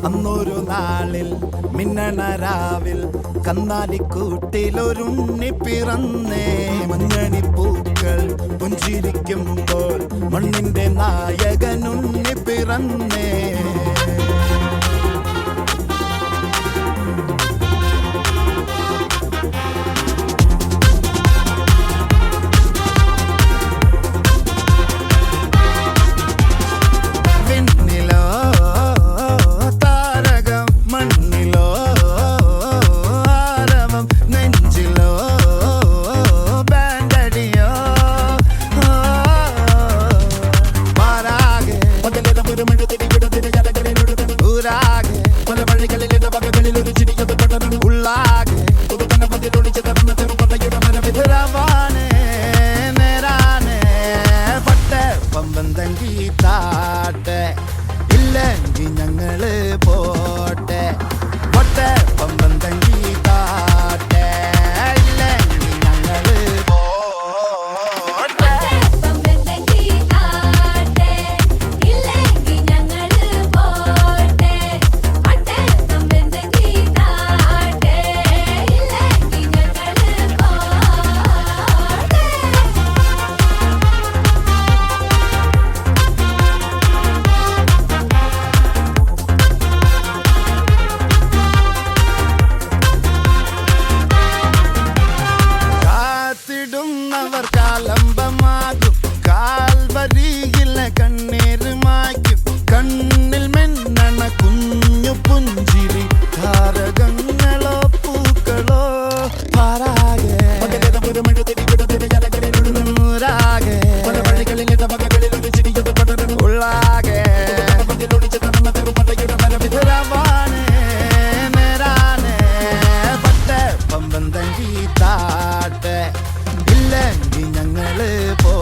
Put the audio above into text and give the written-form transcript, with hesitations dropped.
അന്നൊരു നാളിൽ മിന്നണരാവിൽ കന്നാലിക്കൂട്ടിലൊരുണ്ണി പിറന്നേ. മഞ്ഞണിപ്പൂക്കൾ പുഞ്ചിരിക്കുമ്പോൾ മണ്ണിന്റെ നായകനുണ്ണി പിറന്നേ. ഇല്ലെങ്കിൽ ഞങ്ങള് പോട്ടെ പൊട്ടെ പമ്പം തങ്കി താട്ടെ. ഇല്ലെങ്കിൽ ഞങ്ങള് പോട്ടെ പമ്പം തങ്കി താട്ടെ. ഇല്ലെങ്കിൽ ഞങ്ങള് പോട്ടെ പൊട്ടെ പമ്പം തങ്കി താട്ടെ. ഇല്ലെങ്കിൽ ഞങ്ങള് പോട്ടെ. ർ കാലംബമാകും കാൽവരിയിലെ കണ്ണീര് മായ്ക്കും. കണ്ണിൽ മെന്നണ കുഞ്ഞു പുഞ്ചിരി താരകങ്ങളോ പൂക്കളോ പാരാകെ ഉള്ളാകെ പമ്പം തങ്കി താട്ടെ. ഇല്ലെങ്കിൽ ഞങ്ങള് പോ